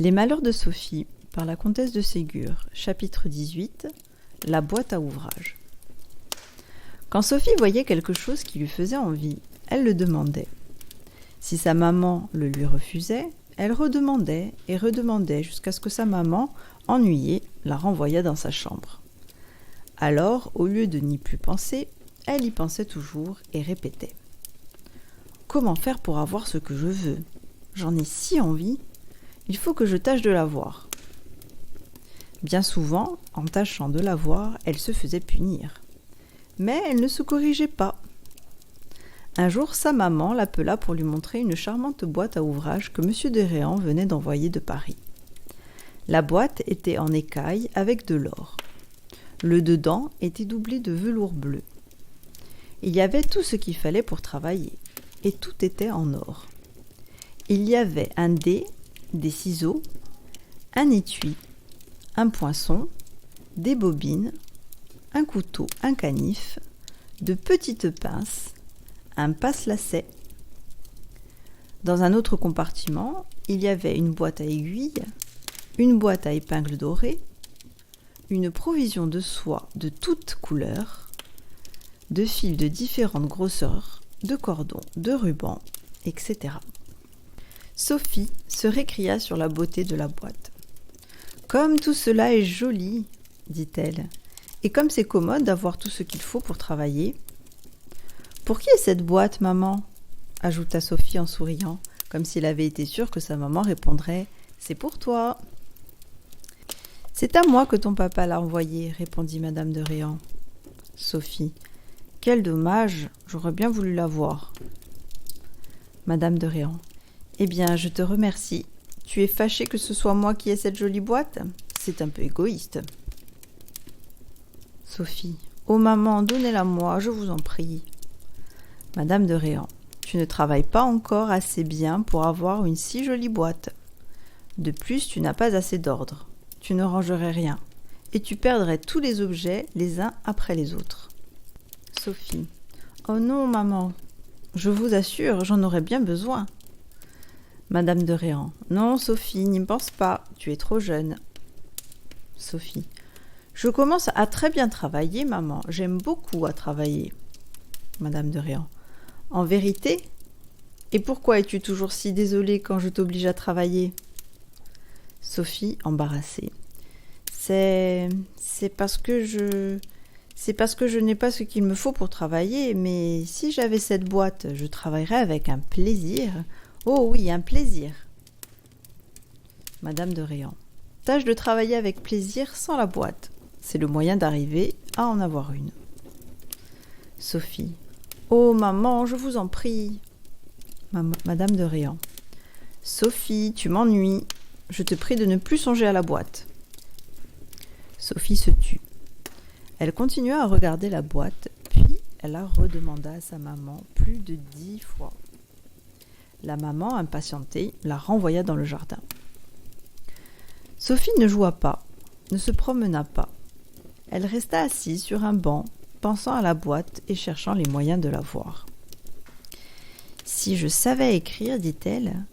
Les malheurs de Sophie, par la comtesse de Ségur, chapitre 18, la boîte à ouvrage. Quand Sophie voyait quelque chose qui lui faisait envie, elle le demandait. Si sa maman le lui refusait, elle redemandait et redemandait jusqu'à ce que sa maman, ennuyée, la renvoya dans sa chambre. Alors, au lieu de n'y plus penser, elle y pensait toujours et répétait « Comment faire pour avoir ce que je veux ? J'en ai si envie, il faut que je tâche de l'avoir. » Bien souvent, en tâchant de l'avoir, elle se faisait punir. Mais elle ne se corrigeait pas. Un jour, sa maman l'appela pour lui montrer une charmante boîte à ouvrage que M. de Réan venait d'envoyer de Paris. La boîte était en écaille avec de l'or. Le dedans était doublé de velours bleu. Il y avait tout ce qu'il fallait pour travailler, et tout était en or. Il y avait un dé, des ciseaux, un étui, un poinçon, des bobines, un couteau, un canif, de petites pinces, un passe-lacet. Dans un autre compartiment, il y avait une boîte à aiguilles, une boîte à épingles dorées, une provision de soie de toutes couleurs, de fils de différentes grosseurs, de cordons, de rubans, etc. Sophie se récria sur la beauté de la boîte. « Comme tout cela est joli, dit-elle, et comme c'est commode d'avoir tout ce qu'il faut pour travailler. »« Pour qui est cette boîte, maman ?» ajouta Sophie en souriant, comme s'il avait été sûr que sa maman répondrait « C'est pour toi !»« C'est à moi que ton papa l'a envoyée, » répondit madame de Réan. Sophie. « Quel dommage, j'aurais bien voulu la voir. » Madame de Réan. « Eh bien, je te remercie. Tu es fâchée que ce soit moi qui ai cette jolie boîte ? C'est un peu égoïste. » Sophie. « Oh maman, donnez-la moi, je vous en prie. » Madame de Réan. « Tu ne travailles pas encore assez bien pour avoir une si jolie boîte. De plus, tu n'as pas assez d'ordre. Tu ne rangerais rien. Et tu perdrais tous les objets les uns après les autres. » Sophie. « Oh non, maman. Je vous assure, j'en aurais bien besoin. » Madame de Réan. « Non, Sophie, n'y pense pas. Tu es trop jeune. » Sophie. « Je commence à très bien travailler, maman. J'aime beaucoup à travailler. » Madame de Réan. « En vérité ? Et pourquoi es-tu toujours si désolée quand je t'oblige à travailler ?» Sophie, embarrassée. C'est parce que je n'ai pas ce qu'il me faut pour travailler, mais si j'avais cette boîte, je travaillerais avec un plaisir. Oh oui, un plaisir. Madame de Réan. Tâche de travailler avec plaisir sans la boîte. C'est le moyen d'arriver à en avoir une. Sophie. Oh maman, je vous en prie. Madame de Réan. Sophie, tu m'ennuies. Je te prie de ne plus songer à la boîte. Sophie se tut. Elle continua à regarder la boîte, puis elle la redemanda à sa maman plus de 10 fois. La maman, impatientée, la renvoya dans le jardin. Sophie ne joua pas, ne se promena pas. Elle resta assise sur un banc, pensant à la boîte et cherchant les moyens de la voir. « Si je savais écrire, dit-elle,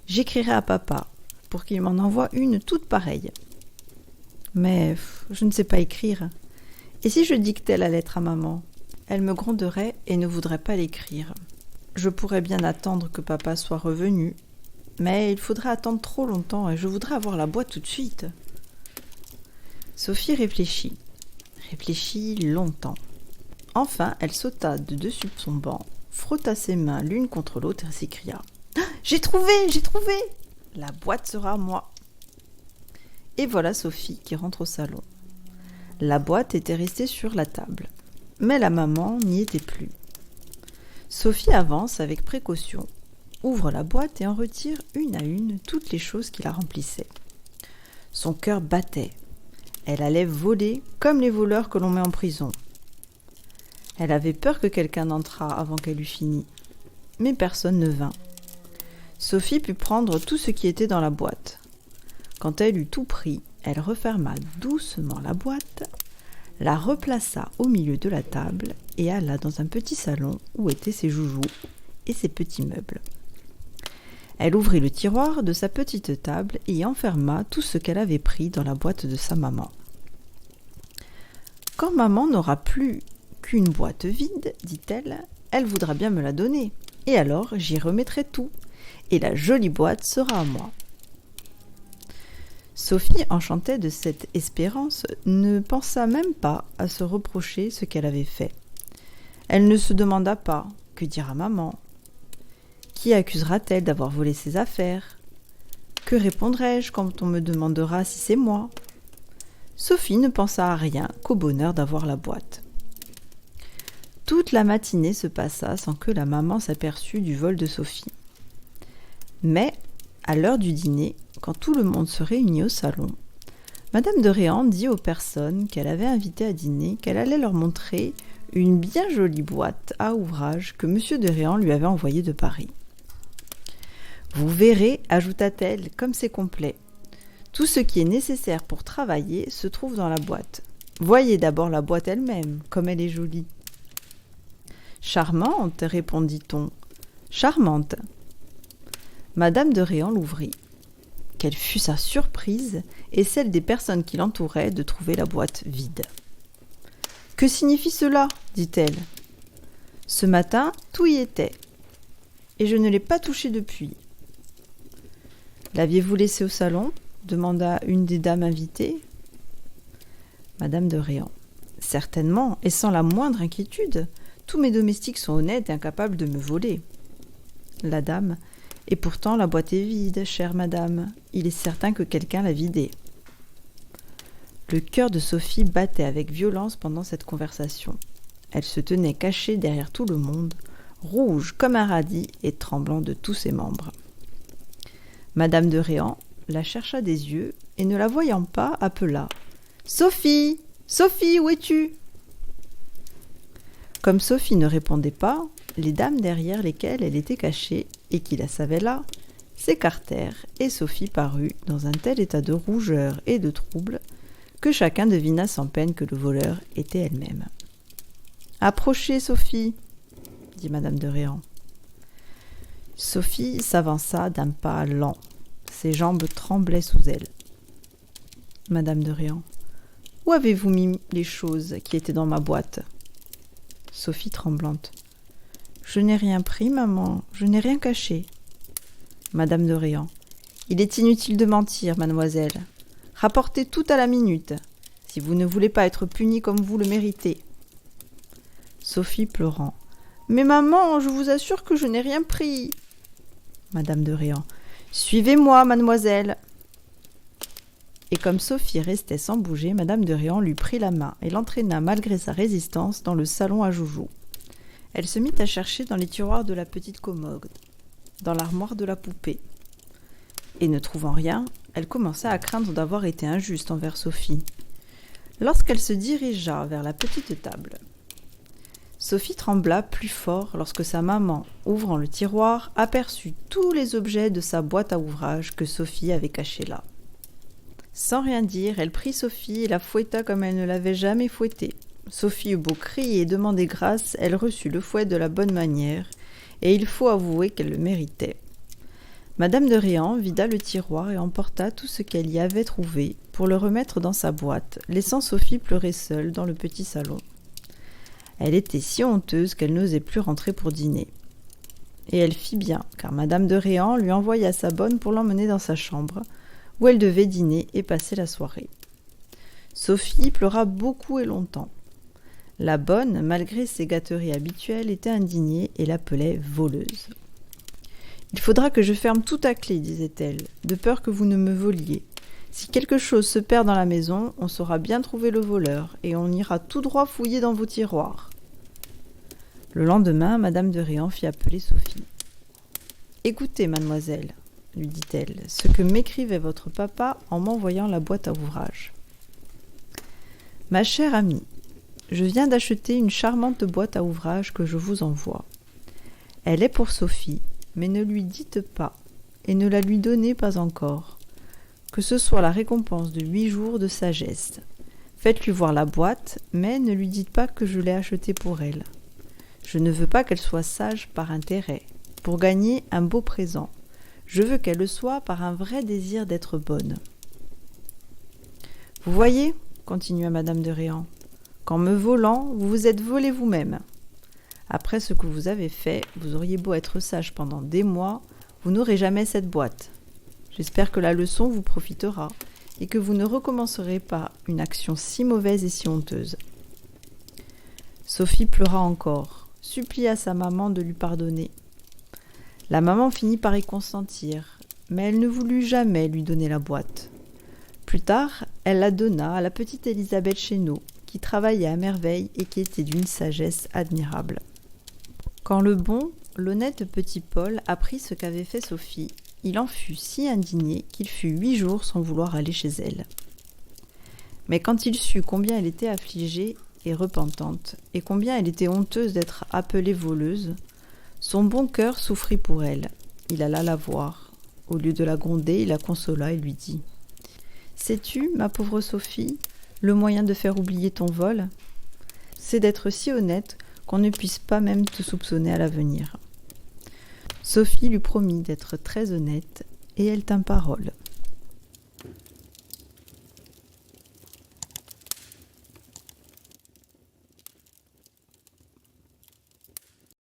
j'écrirais à papa pour qu'il m'en envoie une toute pareille. Mais je ne sais pas écrire. Et si je dictais la lettre à maman, elle me gronderait et ne voudrait pas l'écrire. Je pourrais bien attendre que papa soit revenu, mais il faudrait attendre trop longtemps et je voudrais avoir la boîte tout de suite. » Sophie réfléchit longtemps. Enfin, elle sauta de dessus son banc, frotta ses mains l'une contre l'autre et s'écria « J'ai trouvé ! La boîte sera à moi !» Et voilà Sophie qui rentre au salon. La boîte était restée sur la table, mais la maman n'y était plus. Sophie avance avec précaution, ouvre la boîte et en retire une à une toutes les choses qui la remplissaient. Son cœur battait. Elle allait voler comme les voleurs que l'on met en prison. Elle avait peur que quelqu'un entrât avant qu'elle eût fini, mais personne ne vint. Sophie put prendre tout ce qui était dans la boîte. Quand elle eut tout pris, elle referma doucement la boîte, la replaça au milieu de la table et alla dans un petit salon où étaient ses joujoux et ses petits meubles. Elle ouvrit le tiroir de sa petite table et y enferma tout ce qu'elle avait pris dans la boîte de sa maman. « Quand maman n'aura plus qu'une boîte vide, dit-elle, elle voudra bien me la donner, et alors j'y remettrai tout, et la jolie boîte sera à moi. » Sophie, enchantée de cette espérance, ne pensa même pas à se reprocher ce qu'elle avait fait. Elle ne se demanda pas « Que dira maman ? Qui accusera-t-elle d'avoir volé ses affaires ? Que répondrai-je quand on me demandera si c'est moi ?» Sophie ne pensa à rien qu'au bonheur d'avoir la boîte. Toute la matinée se passa sans que la maman s'aperçût du vol de Sophie. Mais, à l'heure du dîner, quand tout le monde se réunit au salon, Madame de Réan dit aux personnes qu'elle avait invitées à dîner qu'elle allait leur montrer une bien jolie boîte à ouvrage que M. de Réan lui avait envoyée de Paris. « Vous verrez, ajouta-t-elle, comme c'est complet. Tout ce qui est nécessaire pour travailler se trouve dans la boîte. Voyez d'abord la boîte elle-même, comme elle est jolie. »« Charmante, répondit-on. Charmante. » Madame de Réan l'ouvrit. Quelle fut sa surprise et celle des personnes qui l'entouraient de trouver la boîte vide. « Que signifie cela ? dit-elle. Ce matin, tout y était, et je ne l'ai pas touché depuis. »« L'aviez-vous laissé au salon ? demanda une des dames invitées. Madame de Réan. Certainement, et sans la moindre inquiétude. Tous mes domestiques sont honnêtes et incapables de me voler. La dame. Et pourtant la boîte est vide, chère madame. Il est certain que quelqu'un l'a vidée. Le cœur de Sophie battait avec violence pendant cette conversation. Elle se tenait cachée derrière tout le monde, rouge comme un radis et tremblant de tous ses membres. Madame de Réan la chercha des yeux et, ne la voyant pas, appela « Sophie ! Sophie, où es-tu » Comme Sophie ne répondait pas, les dames derrière lesquelles elle était cachée et qui la savaient là, s'écartèrent et Sophie parut dans un tel état de rougeur et de trouble que chacun devina sans peine que le voleur était elle-même. « Approchez, Sophie !» dit Madame de Réan. Sophie s'avança d'un pas lent. Ses jambes tremblaient sous elle. Madame de Réan. « Où avez-vous mis les choses qui étaient dans ma boîte ?» Sophie tremblante. « Je n'ai rien pris, maman, je n'ai rien caché. » Madame de Réan. « Il est inutile de mentir, mademoiselle. Rapportez tout à la minute, si vous ne voulez pas être punie comme vous le méritez. » Sophie pleurant. « Mais maman, je vous assure que je n'ai rien pris. » Madame de Réan. « Suivez-moi, mademoiselle. » Et comme Sophie restait sans bouger, Madame de Réan lui prit la main et l'entraîna malgré sa résistance dans le salon à joujou. Elle se mit à chercher dans les tiroirs de la petite commode, dans l'armoire de la poupée. Et ne trouvant rien, elle commença à craindre d'avoir été injuste envers Sophie. Lorsqu'elle se dirigea vers la petite table, Sophie trembla plus fort lorsque sa maman, ouvrant le tiroir, aperçut tous les objets de sa boîte à ouvrage que Sophie avait cachés là. Sans rien dire, elle prit Sophie et la fouetta comme elle ne l'avait jamais fouettée. Sophie eut beau crier et demander grâce, elle reçut le fouet de la bonne manière, et il faut avouer qu'elle le méritait. Madame de Réan vida le tiroir et emporta tout ce qu'elle y avait trouvé pour le remettre dans sa boîte, laissant Sophie pleurer seule dans le petit salon. Elle était si honteuse qu'elle n'osait plus rentrer pour dîner. Et elle fit bien, car Madame de Réan lui envoya sa bonne pour l'emmener dans sa chambre, où elle devait dîner et passer la soirée. Sophie pleura beaucoup et longtemps. La bonne, malgré ses gâteries habituelles, était indignée et l'appelait voleuse. « Il faudra que je ferme tout à clé, disait-elle, de peur que vous ne me voliez. Si quelque chose se perd dans la maison, on saura bien trouver le voleur et on ira tout droit fouiller dans vos tiroirs. » Le lendemain, Madame de Réan fit appeler Sophie. « Écoutez, mademoiselle, lui dit-elle, ce que m'écrivait votre papa en m'envoyant la boîte à ouvrage. Ma chère amie, je viens d'acheter une charmante boîte à ouvrage que je vous envoie. Elle est pour Sophie, mais ne lui dites pas, et ne la lui donnez pas encore, que ce soit la récompense de 8 jours de sagesse. Faites-lui voir la boîte, mais ne lui dites pas que je l'ai achetée pour elle. Je ne veux pas qu'elle soit sage par intérêt, pour gagner un beau présent. Je veux qu'elle le soit par un vrai désir d'être bonne. Vous voyez, continua Madame de Réan, qu'en me volant, vous vous êtes volé vous-même. Après ce que vous avez fait, vous auriez beau être sage pendant des mois, vous n'aurez jamais cette boîte. J'espère que la leçon vous profitera et que vous ne recommencerez pas une action si mauvaise et si honteuse. Sophie pleura encore, supplia sa maman de lui pardonner. La maman finit par y consentir, mais elle ne voulut jamais lui donner la boîte. Plus tard, elle la donna à la petite Élisabeth Chéneau, qui travaillait à merveille et qui était d'une sagesse admirable. Quand le bon, l'honnête petit Paul apprit ce qu'avait fait Sophie, il en fut si indigné qu'il fut 8 jours sans vouloir aller chez elle. Mais quand il sut combien elle était affligée et repentante, et combien elle était honteuse d'être appelée voleuse, son bon cœur souffrit pour elle. Il alla la voir. Au lieu de la gronder, il la consola et lui dit « Sais-tu, ma pauvre Sophie, le moyen de faire oublier ton vol ? C'est d'être si honnête qu'on ne puisse pas même te soupçonner à l'avenir. » Sophie lui promit d'être très honnête, et elle tint parole.